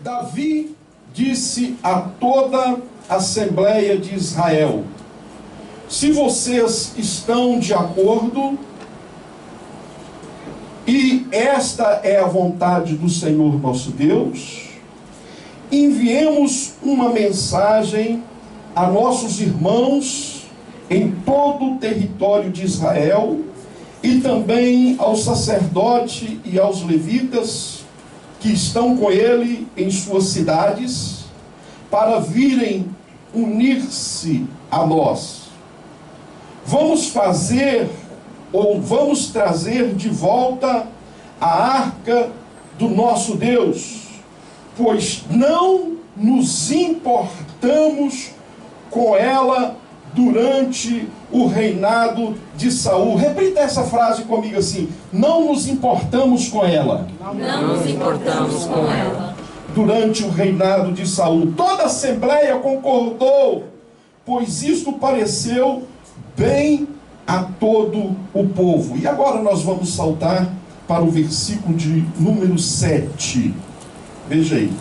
Davi disse a toda a Assembleia de Israel: se vocês estão de acordo, e esta é a vontade do Senhor nosso Deus, enviemos uma mensagem a nossos irmãos em todo o território de Israel, e também ao sacerdote e aos levitas que estão com ele em suas cidades, para virem unir-se a nós. Vamos trazer de volta a arca do nosso Deus, pois não nos importamos com ela durante o reinado de Saul. Repita essa frase comigo assim: não nos importamos com ela. Não nos importamos com ela. Durante o reinado de Saul. Toda a Assembleia concordou, pois isto pareceu bem a todo o povo. E agora nós vamos saltar para o versículo de número 7. Veja aí.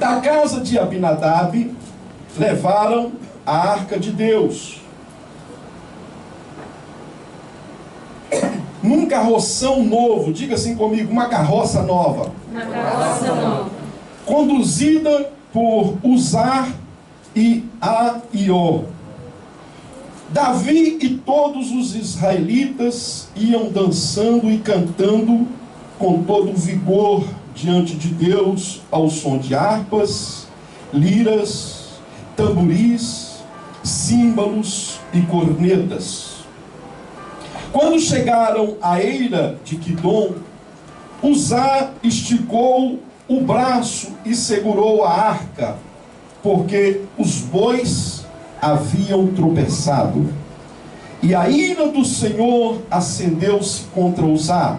Da casa de Abinadab levaram a arca de Deus num carroção novo. Diga assim comigo: uma carroça nova. Uma carroça nova. Conduzida por Uzá e Aiô. Davi e todos os israelitas iam dançando e cantando com todo o vigor diante de Deus, ao som de harpas, liras, tamboris, símbolos e cornetas. Quando chegaram à eira de Quidom, Uzá esticou o braço e segurou a arca, porque os bois haviam tropeçado. E a ira do Senhor acendeu-se contra Uzá,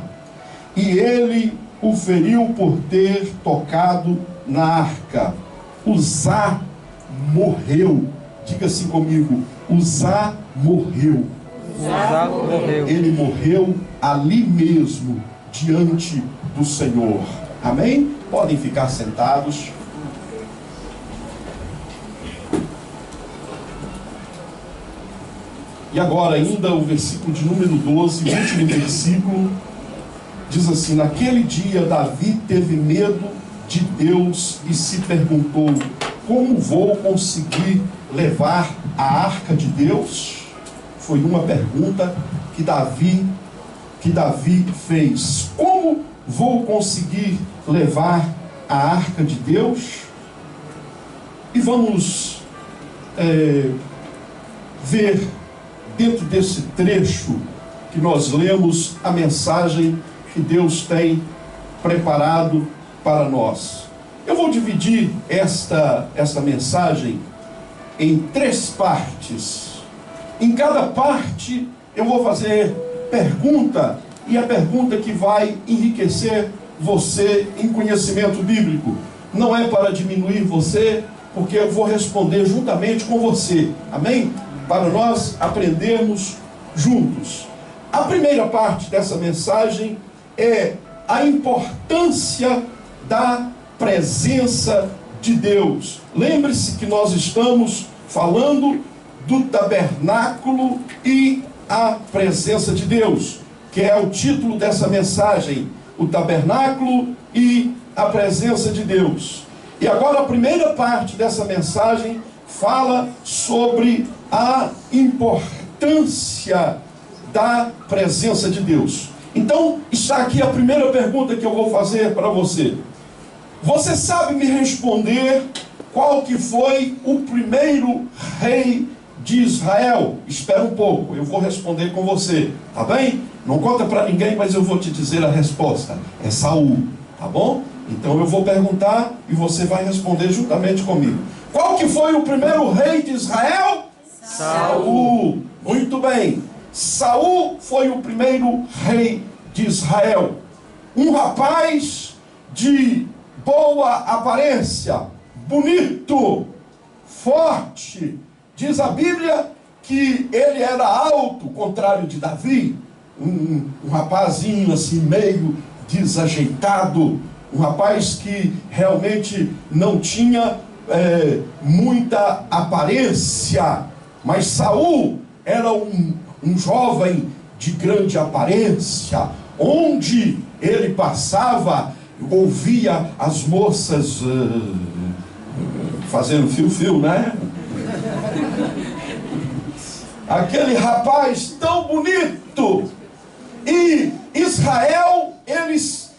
e ele o feriu por ter tocado na arca. Uzá morreu. Diga assim comigo: Uzá morreu. Uzá morreu. Ele morreu ali mesmo, diante do Senhor. Amém? Podem ficar sentados. E agora ainda o versículo de número 12, o último versículo, diz assim: naquele dia Davi teve medo de Deus e se perguntou: como vou conseguir levar a arca de Deus? Foi uma pergunta que Davi fez. Como vou conseguir levar a arca de Deus? E vamos ver dentro desse trecho que nós lemos a mensagem que Deus tem preparado para nós. Eu vou dividir esta mensagem em 3 partes. Em cada parte eu vou fazer pergunta, e a pergunta que vai enriquecer você em conhecimento bíblico. Não é para diminuir você, porque eu vou responder juntamente com você. Amém? Para nós aprendermos juntos. A primeira parte dessa mensagem é a importância da presença de Deus. Lembre-se que nós estamos falando do tabernáculo e a presença de Deus, que é o título dessa mensagem: o tabernáculo e a presença de Deus. E agora a primeira parte dessa mensagem fala sobre a importância da presença de Deus. Então, está aqui a primeira pergunta que eu vou fazer para você. Você sabe me responder qual que foi o primeiro rei de Israel? Espera um pouco, eu vou responder com você, tá bem? Não conta para ninguém, mas eu vou te dizer a resposta. É Saul, tá bom? Então eu vou perguntar e você vai responder juntamente comigo. Qual que foi o primeiro rei de Israel? Saul. Muito bem. Saul foi o primeiro rei de Israel. Um rapaz de boa aparência, bonito, forte. Diz a Bíblia que ele era alto, contrário de Davi. Um rapazinho assim, meio desajeitado. um rapaz que realmente não tinha muita aparência, mas Saul era um jovem de grande aparência. Onde ele passava, ouvia as moças fazendo fio-fio, né? Aquele rapaz tão bonito. E Israel, eles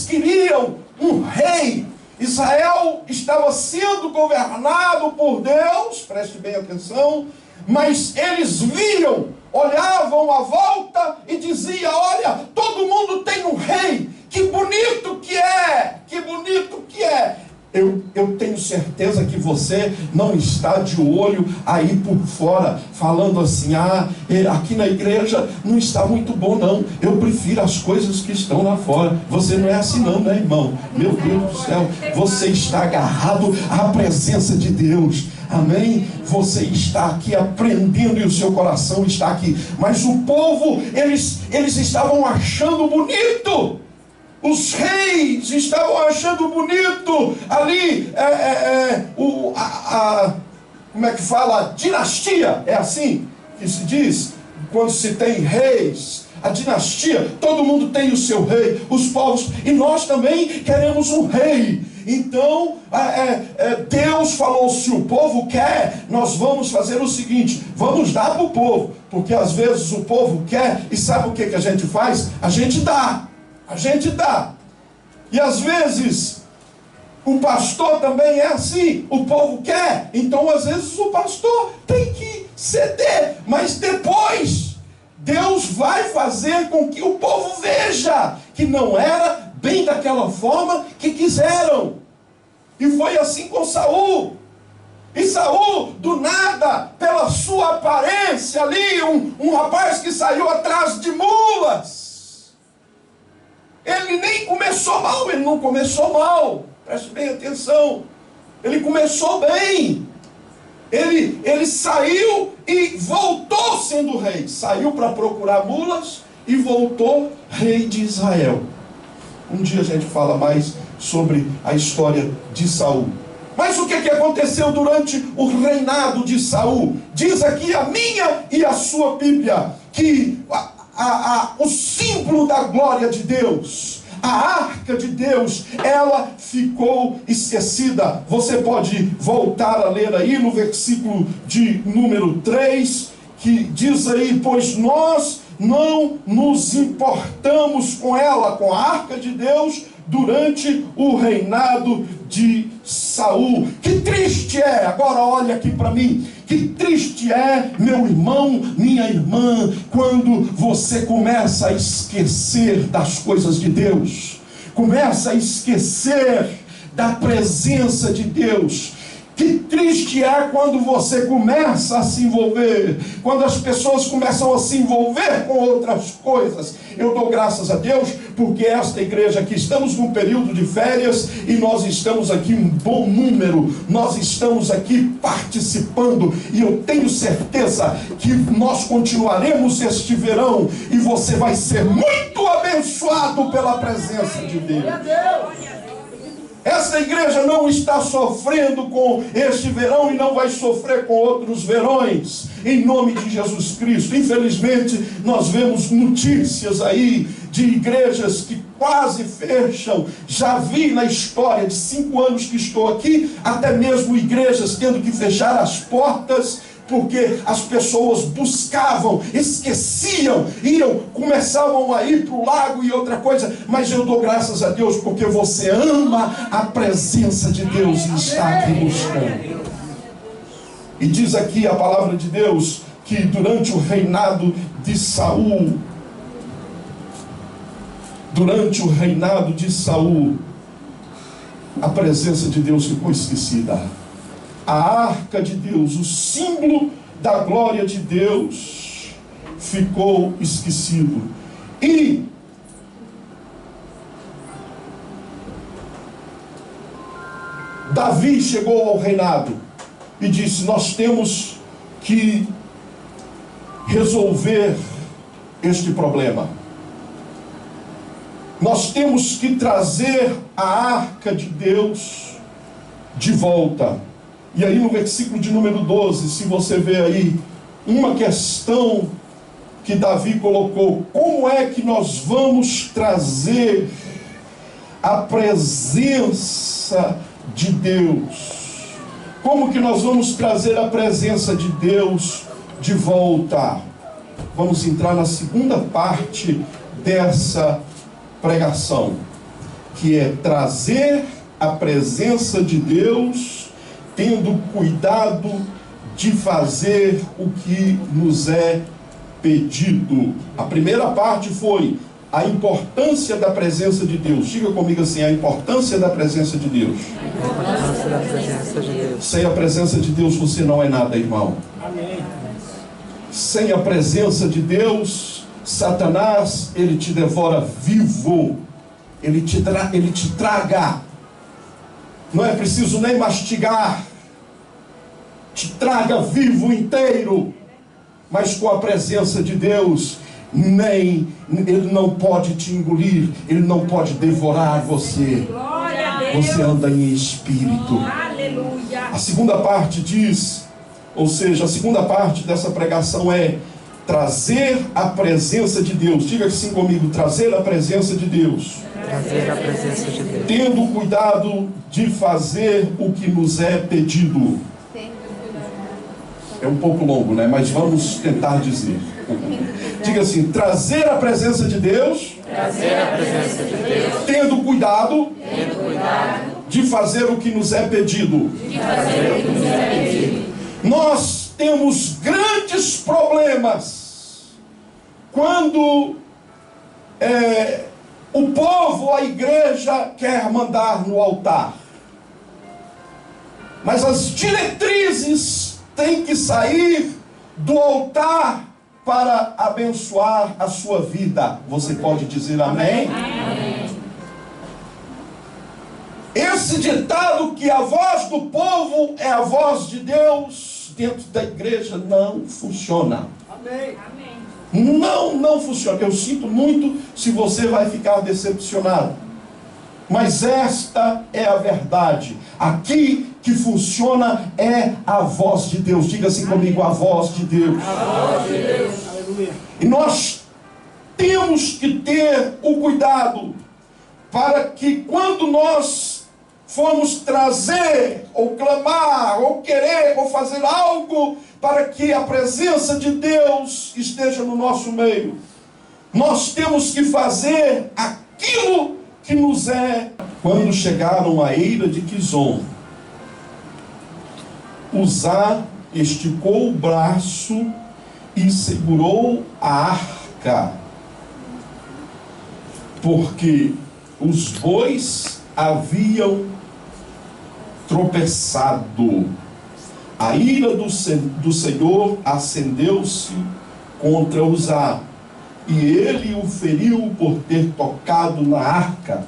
queriam um rei. Israel estava sendo governado por Deus, preste bem atenção, mas eles viam, olhavam à volta e diziam: olha, todo mundo tem um rei, que bonito que é, que bonito que é. Eu tenho certeza que você não está de olho aí por fora, falando assim: aqui na igreja não está muito bom não, eu prefiro as coisas que estão lá fora. Você não é assim não, né, irmão? Meu Deus do céu, você está agarrado à presença de Deus. Amém? Você está aqui aprendendo e o seu coração está aqui. Mas o povo, eles estavam achando bonito. Os reis estavam achando bonito ali, como é que fala? Dinastia, é assim que se diz, quando se tem reis, a dinastia, todo mundo tem o seu rei, os povos, e nós também queremos um rei. Então, Deus falou: se o povo quer, nós vamos fazer o seguinte, vamos dar para o povo, porque às vezes o povo quer, e sabe o que a gente faz? A gente dá. E às vezes o pastor também é assim. O povo quer, então às vezes o pastor tem que ceder. Mas depois Deus vai fazer com que o povo veja que não era bem daquela forma que quiseram. E foi assim com Saul. E Saul, do nada, pela sua aparência ali, um rapaz que saiu atrás de mulas. Ele nem começou mal, ele não começou mal. Preste bem atenção. Ele começou bem. Ele saiu e voltou sendo rei. Saiu para procurar mulas e voltou rei de Israel. Um dia a gente fala mais sobre a história de Saul. Mas o que aconteceu durante o reinado de Saul? Diz aqui a minha e a sua Bíblia que o símbolo da glória de Deus, a arca de Deus, ela ficou esquecida. Você pode voltar a ler aí no versículo de número 3, que diz aí: pois nós não nos importamos com ela, com a arca de Deus, durante o reinado de Saul. Que triste é, agora olha aqui para mim, que triste é, meu irmão, minha irmã, quando você começa a esquecer das coisas de Deus, começa a esquecer da presença de Deus. Que triste é quando você começa a se envolver, quando as pessoas começam a se envolver com outras coisas. Eu dou graças a Deus, porque esta igreja aqui, estamos num período de férias, e nós estamos aqui um bom número, nós estamos aqui participando, e eu tenho certeza que nós continuaremos este verão, e você vai ser muito abençoado pela presença de Deus. Essa igreja não está sofrendo com este verão e não vai sofrer com outros verões, em nome de Jesus Cristo. Infelizmente, nós vemos notícias aí de igrejas que quase fecham. Já vi na história de 5 anos que estou aqui, até mesmo igrejas tendo que fechar as portas, porque as pessoas buscavam, esqueciam, começavam a ir para o lago e outra coisa. Mas eu dou graças a Deus, porque você ama a presença de Deus e está aqui buscando. E diz aqui a palavra de Deus que durante o reinado de Saul, a presença de Deus ficou esquecida. A arca de Deus, o símbolo da glória de Deus, ficou esquecido. E Davi chegou ao reinado e disse: nós temos que resolver este problema. Nós temos que trazer a arca de Deus de volta. E aí no versículo de número 12, se você vê aí, uma questão que Davi colocou: como é que nós vamos trazer a presença de Deus? Como que nós vamos trazer a presença de Deus de volta? Vamos entrar na segunda parte dessa pregação, que é trazer a presença de Deus, tendo cuidado de fazer o que nos é pedido. A primeira parte foi a importância da presença de Deus. Diga comigo assim: a importância da presença de Deus. A importância da presença de Deus. Sem a presença de Deus você não é nada, irmão. Amém. Sem a presença de Deus, Satanás, ele te devora vivo. Ele te traga. Não é preciso nem mastigar. Te traga vivo inteiro. Mas com a presença de Deus, ele não pode te engolir, ele não pode devorar você. Você anda em espírito. Aleluia. A segunda parte diz, ou seja, a segunda parte dessa pregação é trazer a presença de Deus. Diga assim comigo: trazer a presença de Deus. Trazer a presença de Deus. Tendo cuidado de fazer o que nos é pedido. É um pouco longo, né? Mas vamos tentar dizer. Diga assim: trazer a presença de Deus. Trazer a presença de Deus. Tendo cuidado de fazer o que nos é pedido. Nós temos grandes problemas quando o povo, a igreja, quer mandar no altar. Mas as diretrizes têm que sair do altar para abençoar a sua vida. Você pode dizer amém? Amém. Esse ditado que a voz do povo é a voz de Deus dentro da igreja não funciona. Amém. Não funciona. Eu sinto muito se você vai ficar decepcionado. Mas esta é a verdade. Aqui que funciona é a voz de Deus. Diga assim comigo: a voz de Deus. A voz de Deus. Aleluia. E nós temos que ter o cuidado para que quando nós formos trazer, ou clamar, ou querer, ou fazer algo para que a presença de Deus esteja no nosso meio, nós temos que fazer aquilo que nos é. Quando chegaram à eira de Quizon, Uzá esticou o braço e segurou a arca, porque os bois haviam tropeçado. A ira do Senhor acendeu-se contra Uzá, e ele o feriu por ter tocado na arca.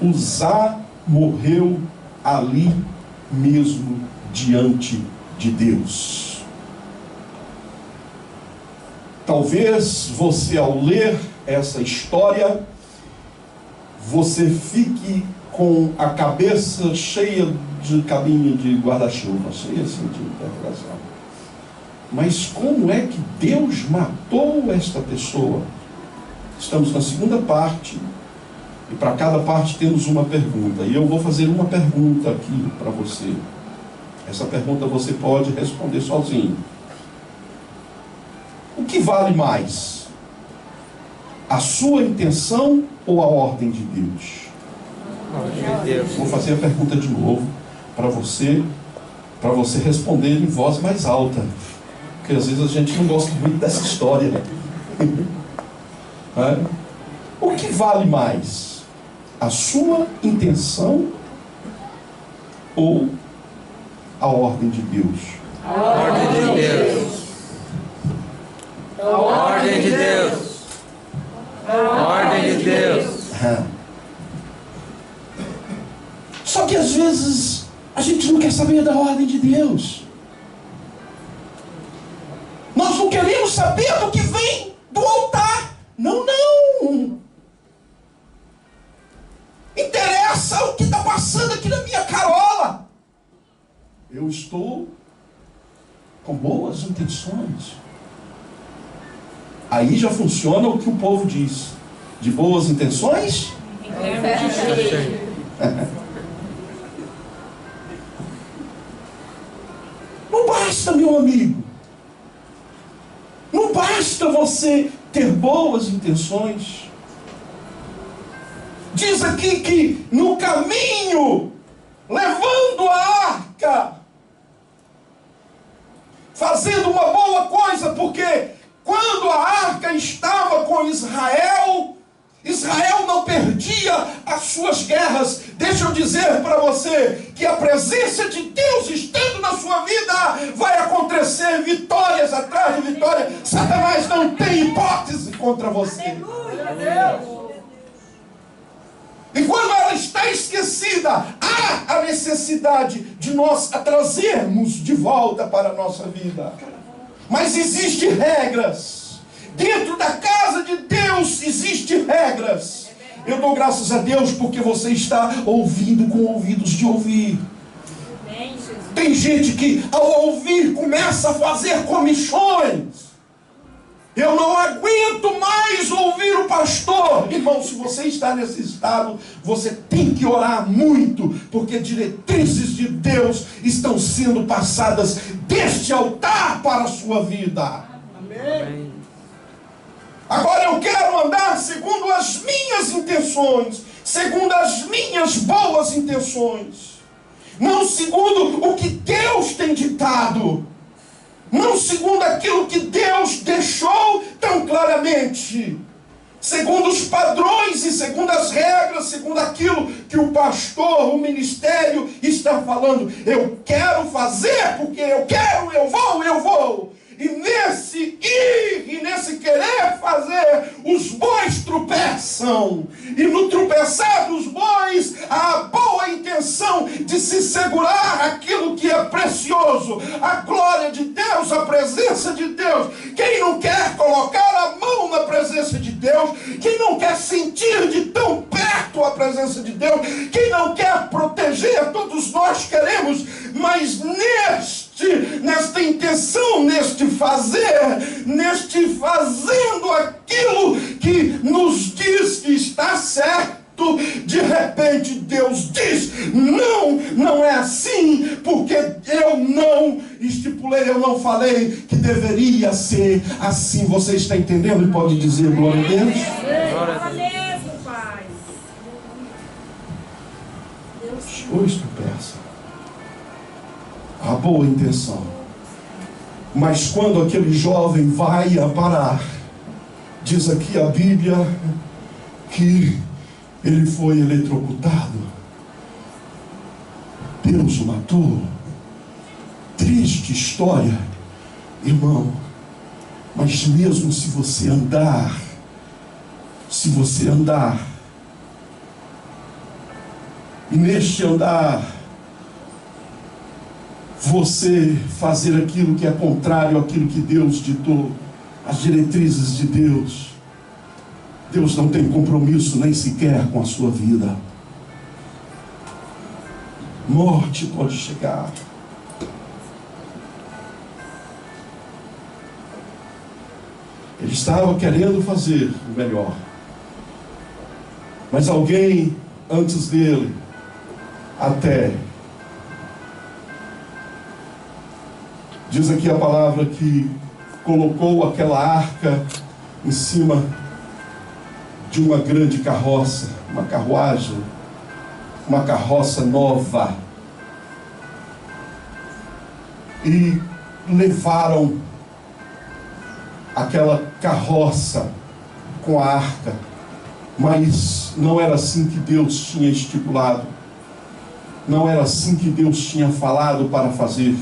Uzá morreu ali mesmo diante de Deus. Talvez você, ao ler essa história, você fique com a cabeça cheia de cabinho de guarda-chuva, cheia assim de interrogação. Mas como é que Deus matou esta pessoa? Estamos na segunda parte, e para cada parte temos uma pergunta. E eu vou fazer uma pergunta aqui para você. Essa pergunta você pode responder sozinho. O que vale mais? A sua intenção ou a ordem de Deus? Ordem de Deus. Vou fazer a pergunta de novo para você responder em voz mais alta. Porque às vezes a gente não gosta muito dessa história. O que vale mais? A sua intenção ou a ordem de Deus? A ordem de Deus. A ordem de Deus. A ordem de Deus. Só que às vezes a gente não quer saber da ordem de Deus. Nós não queremos saber do que vem do altar. Não. com boas intenções. Aí já funciona o que o povo diz: de boas intenções, Inferno cheio. não basta, meu amigo. Não basta você ter boas intenções. Diz aqui que no caminho, levando a arca, fazendo uma boa coisa, porque quando a arca estava com Israel, Israel não perdia as suas guerras. Deixa eu dizer para você que a presença de Deus estando na sua vida, vai acontecer vitórias atrás de vitória. Satanás não tem hipótese contra você. Aleluia, Deus. E quando ela está esquecida, há a necessidade de nós a trazermos de volta para a nossa vida. Mas existem regras. Dentro da casa de Deus existem regras. Eu dou graças a Deus porque você está ouvindo com ouvidos de ouvir. Tem gente que ao ouvir começa a fazer comissões. Eu não aguento mais ouvir o pastor. Irmão, se você está nesse estado, você tem que orar muito, porque diretrizes de Deus estão sendo passadas deste altar para a sua vida. Amém. Agora eu quero andar segundo as minhas intenções, segundo as minhas boas intenções, não segundo o que Deus tem ditado, não segundo aquilo que Deus deixou tão claramente, segundo os padrões e segundo as regras, segundo aquilo que o pastor, o ministério está falando. Eu quero fazer porque eu quero, eu vou. E nesse ir e nesse querer fazer, os bois tropeçam. E no tropeçar dos bois, há a boa intenção de se segurar aquilo que é precioso. A glória de Deus, a presença de Deus. Quem não quer colocar a mão na presença de Deus? Quem não quer sentir de tão perto a presença de Deus? Quem não quer proteger? Todos nós queremos. Mas nesta intenção, neste fazer, neste fazendo aquilo que nos diz que está certo, de repente Deus diz: não é assim, porque eu não estipulei, eu não falei que deveria ser assim. Você está entendendo e pode dizer glória a Deus? Glória a Deus. Pai. Os dois tropeçam. A boa intenção. Mas quando aquele jovem vai a parar, diz aqui a Bíblia que ele foi eletrocutado. Deus o matou. Triste história, irmão. Mas mesmo se você andar, e neste andar, você fazer aquilo que é contrário àquilo que Deus ditou, as diretrizes de Deus, Deus não tem compromisso nem sequer com a sua vida. Morte pode chegar. Ele estava querendo fazer o melhor, mas alguém antes dele até diz aqui a palavra que colocou aquela arca em cima de uma grande carroça, uma carruagem, uma carroça nova, e levaram aquela carroça com a arca. Mas não era assim que Deus tinha estipulado, não era assim que Deus tinha falado para fazer.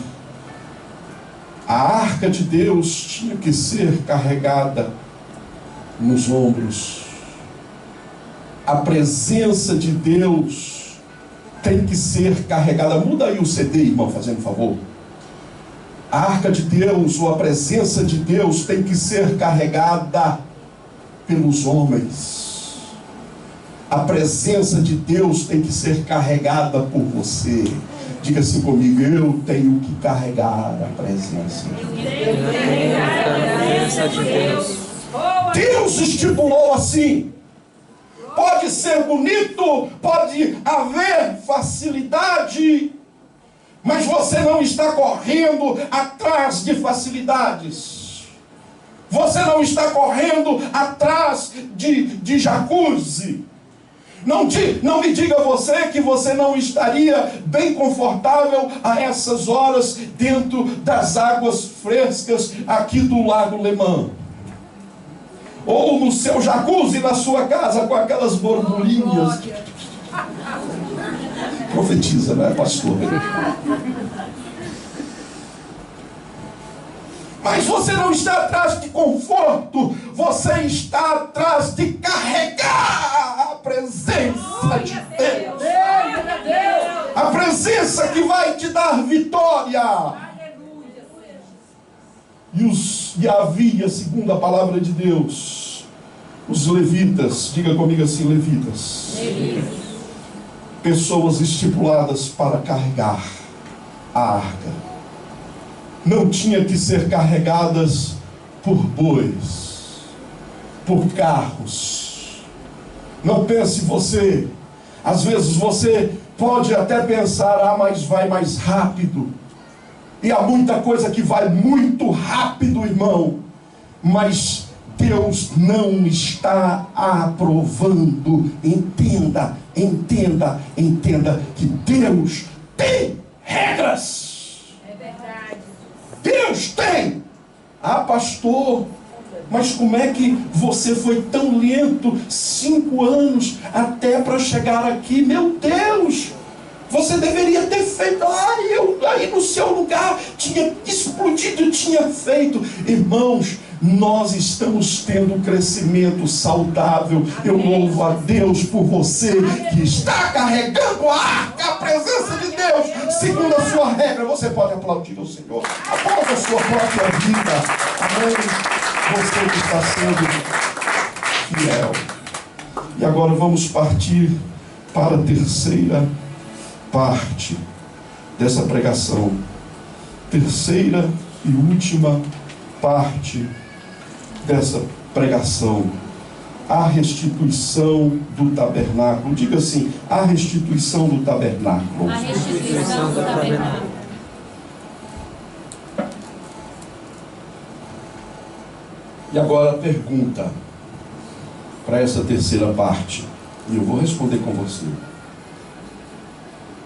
A arca de Deus tinha que ser carregada nos ombros. A presença de Deus tem que ser carregada. Muda aí o CD, irmão, fazendo favor. A arca de Deus, ou a presença de Deus, tem que ser carregada pelos homens. A presença de Deus tem que ser carregada por você. Diga assim comigo: eu tenho que carregar a presença de presença de Deus. Deus estipulou assim. Pode ser bonito, pode haver facilidade, mas você não está correndo atrás de facilidades. Você não está correndo atrás de jacuzzi. Não me diga você que você não estaria bem confortável a essas horas dentro das águas frescas aqui do Lago Lemã. Ou no seu jacuzzi na sua casa com aquelas borbulhinhas. Profetiza, não é, pastor? Mas você não está atrás de conforto, você está atrás de carregar a presença de Deus. A presença que vai te dar vitória. E havia, segundo a palavra de Deus, os levitas, diga comigo assim, levitas. Pessoas estipuladas para carregar a arca. Não tinha que ser carregadas por bois, por carros. Não pense você, às vezes você pode até pensar, mas vai mais rápido. E há muita coisa que vai muito rápido, irmão. Mas Deus não está aprovando. Entenda que Deus tem regras. É verdade. Deus tem. Ah, pastor, mas como é que você foi tão lento? 5 anos até para chegar aqui. Meu Deus! Você deveria ter feito. Eu aí no seu lugar tinha explodido, tinha feito. Irmãos, nós estamos tendo um crescimento saudável. Eu louvo a Deus por você que está carregando a arca, a presença de Deus, segundo a sua regra. Você pode aplaudir o Senhor. Aplauda a sua própria vida. Amém. Você que está sendo fiel. E agora vamos partir para a terceira parte dessa pregação. Terceira e última parte dessa pregação. A restituição do tabernáculo. Diga assim: a restituição do tabernáculo. A restituição do tabernáculo. E agora a pergunta para essa terceira parte, e eu vou responder com você.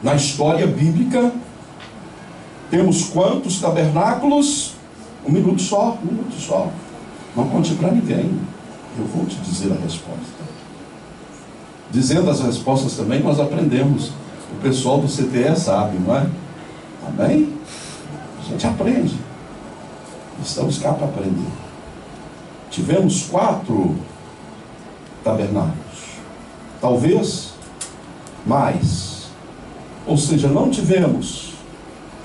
Na história bíblica, temos quantos tabernáculos? Um minuto só. Não conte para ninguém. Eu vou te dizer a resposta. Dizendo as respostas também, nós aprendemos. O pessoal do CTE sabe, não é? Amém? A gente aprende. Estamos cá para aprender. Tivemos 4 tabernáculos. Talvez mais. Ou seja, não tivemos.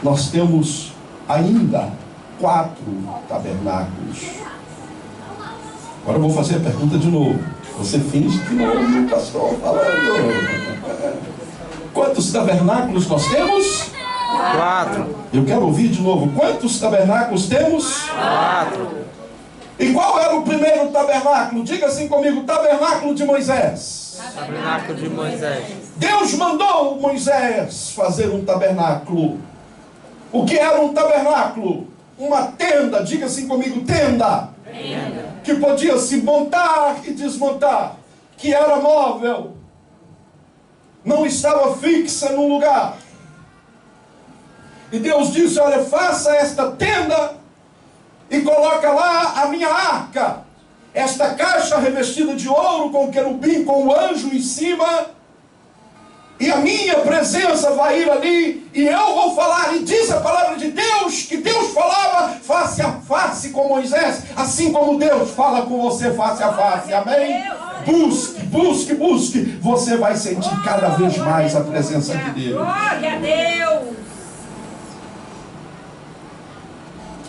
Nós temos ainda 4 tabernáculos. Agora eu vou fazer a pergunta de novo. Você finge que não está só falando. Quantos tabernáculos nós temos? 4. Eu quero ouvir de novo. Quantos tabernáculos temos? 4. E qual era o primeiro tabernáculo? Diga assim comigo: tabernáculo de Moisés. Tabernáculo de Moisés. Deus mandou Moisés fazer um tabernáculo. O que era um tabernáculo? Uma tenda. Diga assim comigo: tenda. Que podia se montar e desmontar, que era móvel, não estava fixa num lugar. E Deus disse: olha, faça esta tenda e coloca lá a minha arca, esta caixa revestida de ouro, com o querubim, com o anjo em cima, e a minha presença vai ir ali, e eu vou falar. E diz a palavra de Deus, que Deus falava face a face com Moisés, assim como Deus fala com você face a face, amém? Busque, você vai sentir cada vez mais a presença de Deus. Glória a Deus.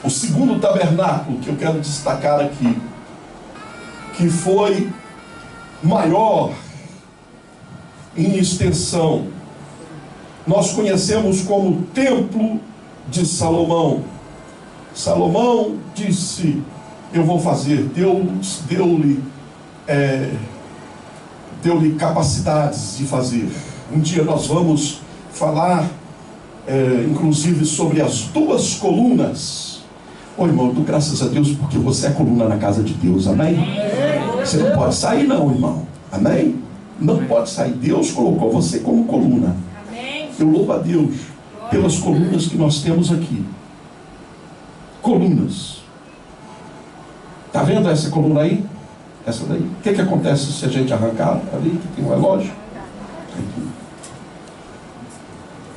O segundo tabernáculo que eu quero destacar aqui, que foi maior em extensão, nós conhecemos como Templo de Salomão. Salomão disse: eu vou fazer. Deus deu-lhe capacidades de fazer. Um dia nós vamos falar inclusive sobre as duas colunas. Ô irmão, eu dou graças a Deus porque você é coluna na casa de Deus, amém? Você não pode sair não, irmão, amém? Não pode sair. Deus colocou você como coluna. Eu louvo a Deus pelas colunas que nós temos aqui. Colunas. Está vendo essa coluna aí? Essa daí. O que acontece se a gente arrancar ali? Tem um relógio.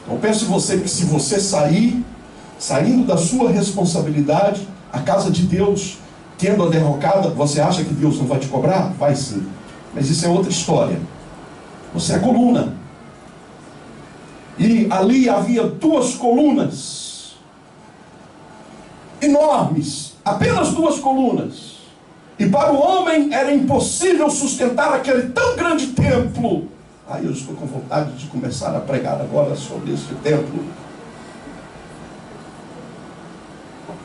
Então pense você que se você saindo da sua responsabilidade, a casa de Deus, tendo a derrocada, você acha que Deus não vai te cobrar? Vai sim. Mas isso é outra história. Você é coluna. E ali havia duas colunas enormes, apenas duas colunas. E para o homem era impossível sustentar aquele tão grande templo. Eu estou com vontade de começar a pregar agora sobre esse templo.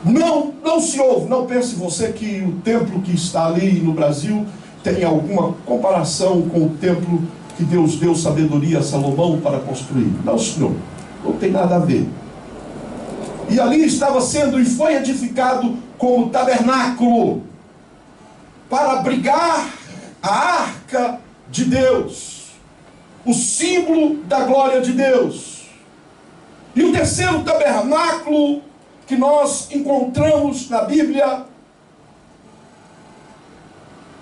Não se ouve, não pense você que o templo que está ali no Brasil tem alguma comparação com o templo que Deus deu sabedoria a Salomão para construir. Não, senhor, não tem nada a ver. E ali estava sendo e foi edificado como tabernáculo para abrigar a arca de Deus, o símbolo da glória de Deus. E o terceiro tabernáculo que nós encontramos na Bíblia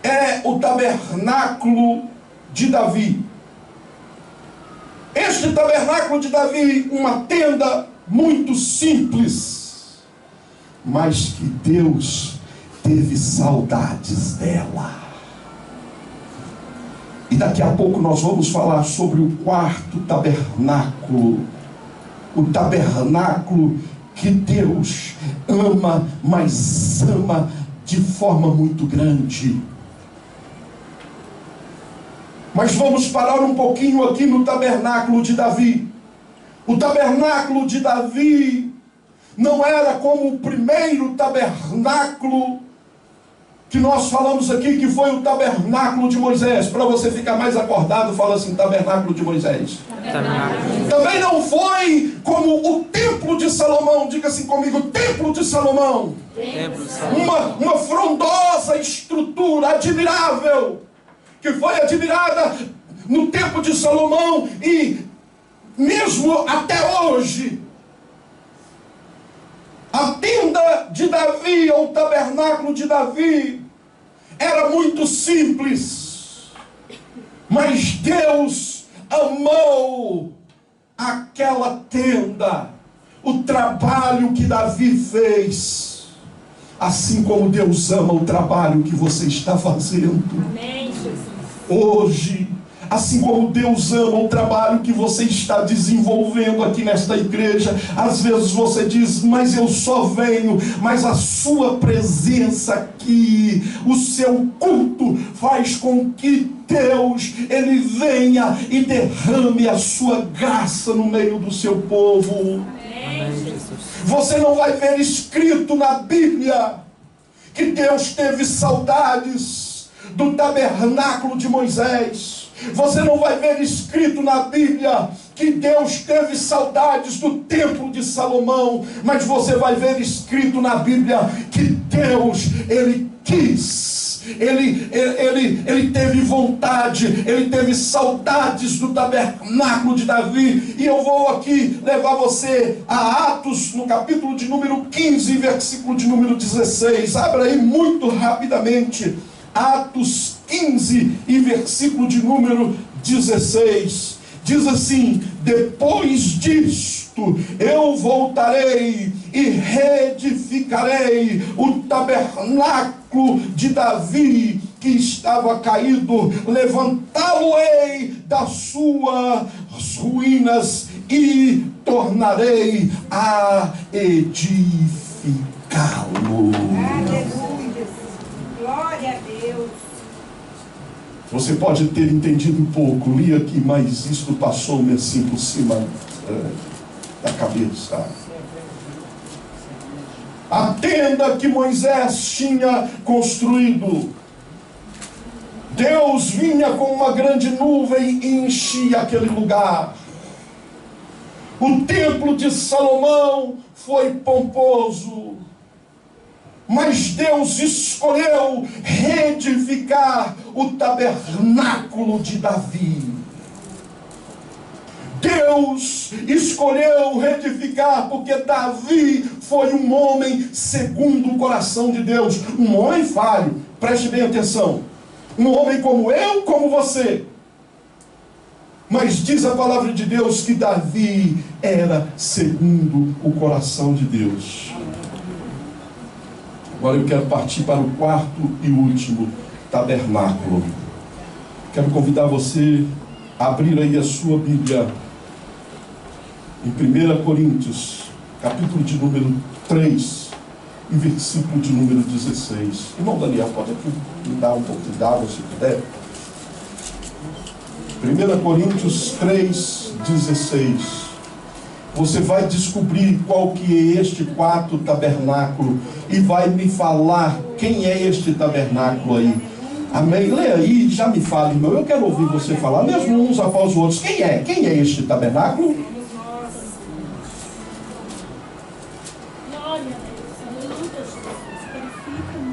é o tabernáculo de Davi. Este tabernáculo de Davi, uma tenda muito simples, mas que Deus teve saudades dela. E daqui a pouco nós vamos falar sobre o quarto tabernáculo, o tabernáculo que Deus ama, mas ama de forma muito grande. Mas vamos parar um pouquinho aqui no tabernáculo de Davi. O tabernáculo de Davi não era como o primeiro tabernáculo que nós falamos aqui, que foi o tabernáculo de Moisés. Para você ficar mais acordado, fala assim: tabernáculo de Moisés. Também não foi como o templo de Salomão. Diga assim comigo: templo de Salomão. Uma frondosa estrutura admirável, que foi admirada no tempo de Salomão e mesmo até hoje. A tenda de Davi, ou o tabernáculo de Davi, era muito simples, mas Deus amou aquela tenda, o trabalho que Davi fez, assim como Deus ama o trabalho que você está fazendo. Amém, Jesus. Hoje, assim como Deus ama o trabalho que você está desenvolvendo aqui nesta igreja. Às vezes você diz: mas eu só venho, mas a sua presença aqui, o seu culto faz com que Deus, Ele venha e derrame a sua graça no meio do seu povo. Amém. Você não vai ver escrito na Bíblia que Deus teve saudades do tabernáculo de Moisés. Você não vai ver escrito na Bíblia que Deus teve saudades do templo de Salomão, mas você vai ver escrito na Bíblia que Deus, Ele quis, ele teve vontade, Ele teve saudades do tabernáculo de Davi. E eu vou aqui levar você a Atos, no capítulo de número 15, versículo de número 16. Abra aí muito rapidamente, Atos 15 e versículo de número 16. Diz assim: depois disto eu voltarei e reedificarei o tabernáculo de Davi que estava caído, levantá-lo-ei das suas ruínas e tornarei a edificá-lo. Aleluia. Glória a Deus. Você pode ter entendido um pouco, li aqui, mas isto passou-me assim por cima da cabeça. A tenda que Moisés tinha construído, Deus vinha com uma grande nuvem e enchia aquele lugar. O templo de Salomão foi pomposo, mas Deus escolheu reedificar o tabernáculo de Davi. Deus escolheu reedificar porque Davi foi um homem segundo o coração de Deus. Um homem falho, preste bem atenção. Um homem como eu, como você. Mas diz a palavra de Deus que Davi era segundo o coração de Deus. Agora eu quero partir para o quarto e último tabernáculo. Quero convidar você a abrir aí a sua Bíblia em 1 Coríntios, capítulo de número 3, e versículo de número 16. Irmão Daniel, pode aqui me dar um pouco de água, se puder. 1 Coríntios 3, 16. Você vai descobrir qual que é este quarto tabernáculo e vai me falar quem é este tabernáculo aí. Amém? Leia aí e já me fala, irmão. Eu quero ouvir você falar, mesmo uns após os outros. Quem é? Quem é este tabernáculo?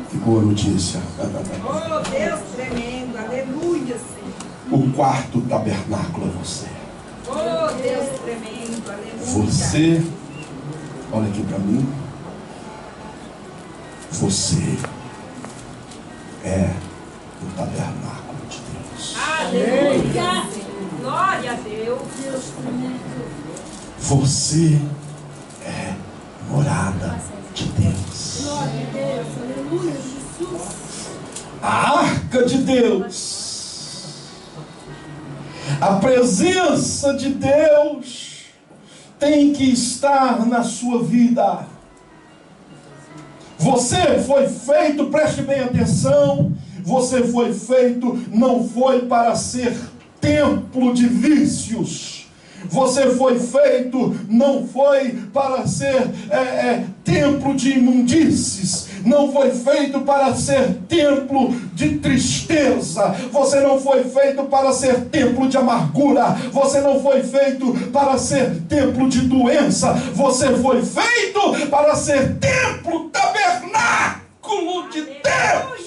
Que boa notícia. Oh, Deus tremendo, aleluia, Senhor. O quarto tabernáculo é você. Oh, Deus tremendo, aleluia. Você, olha aqui para mim. Você é o tabernáculo de Deus. Aleluia. Glória a Deus. Você é morada de Deus. Glória a Deus, aleluia, Jesus. A arca de Deus, a presença de Deus tem que estar na sua vida. Você foi feito, preste bem atenção, você foi feito, não foi para ser templo de vícios. Você foi feito, não foi para ser templo de imundícies. Não foi feito para ser templo de tristeza. Você não foi feito para ser templo de amargura. Você não foi feito para ser templo de doença. Você foi feito para ser templo, tabernáculo de Deus.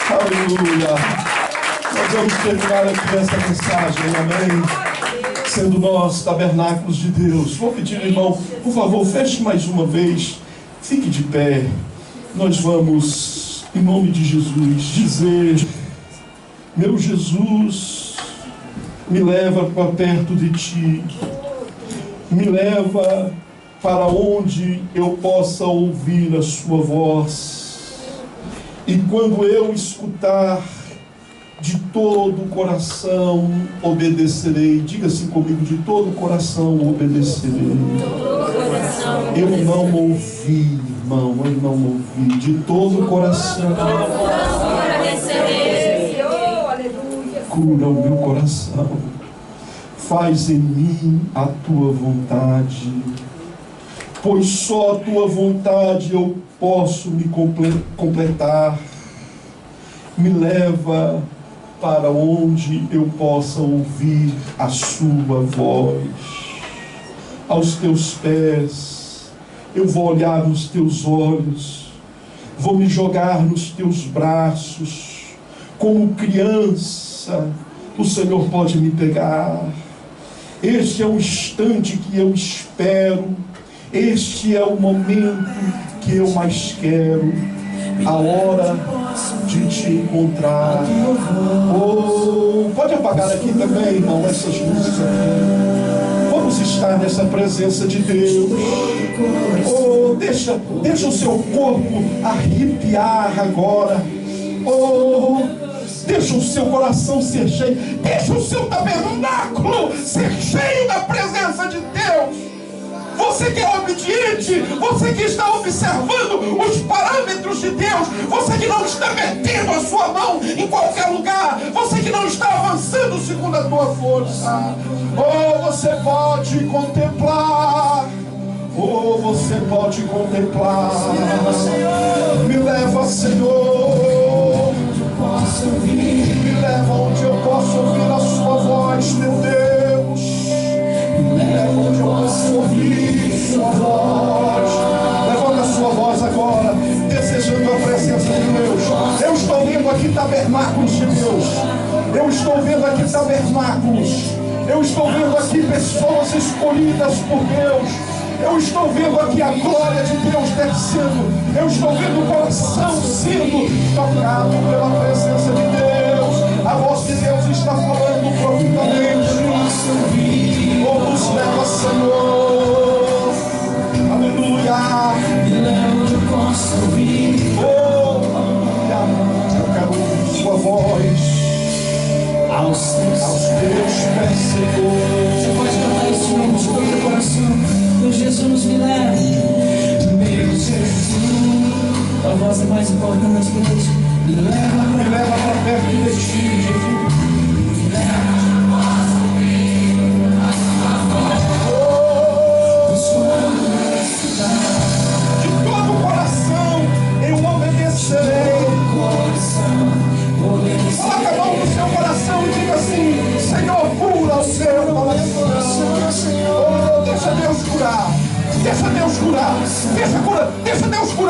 Aleluia. Nós vamos terminar aqui essa mensagem, amém? Sendo nós tabernáculos de Deus. Vou pedir, irmão, por favor, feche mais uma vez. Fique de pé. Nós vamos, em nome de Jesus, dizer: meu Jesus, me leva para perto de Ti. Me leva para onde eu possa ouvir a Sua voz. E quando eu escutar, de todo o coração obedecerei. Diga assim comigo: de todo o coração obedecerei. Eu não ouvi, irmão, eu não ouvi. De todo o coração obedecerei. Cura o meu coração. Faz em mim a tua vontade, pois só a tua vontade eu posso me completar. Me leva para onde eu possa ouvir a sua voz. Aos teus pés, eu vou olhar nos teus olhos, vou me jogar nos teus braços, como criança, o Senhor pode me pegar. Este é o instante que eu espero, este é o momento que eu mais quero, a hora de te encontrar. Oh, pode apagar aqui também, irmão, essas luzes aqui. Vamos estar nessa presença de Deus. Oh, deixa o seu corpo arrepiar agora. Oh, deixa o seu coração ser cheio. Deixa o seu tabernáculo ser cheio da presença de Deus. Você que é obediente, você que está observando os parâmetros planos de Deus, você que não está metendo a sua mão em qualquer lugar, você que não está avançando segundo a tua força. Oh, você pode contemplar. Oh, você pode contemplar. Me leva, Senhor. Me leva onde eu posso ouvir a sua voz, meu Deus. Me leva onde eu posso ouvir sua voz. Levanta a sua voz agora, desejando a presença de Deus. Eu estou vendo aqui tabernáculos de Deus. Eu estou vendo aqui tabernáculos. Eu estou vendo aqui pessoas escolhidas por Deus. Eu estou vendo aqui a glória de Deus descendo. Eu estou vendo o coração sendo tocado pela presença de Deus. A voz de Deus está falando profundamente. Oh, nos leva, Senhor. Aleluia. Oh, aleluia. Eu quero ouvir sua voz aos teus pés, Senhor. Você pode cantar esse nome de todo o coração. Meu Jesus, me leva. Meu Jesus, a voz é mais importante que Deus. Me leva para perto de ti, Jesus. De todo o coração eu obedecerei. Coloque a mão no seu coração e diga assim: Senhor, cura o seu coração. Oh, deixa Deus curar. Deixa Deus curar. Deixa Deus curar.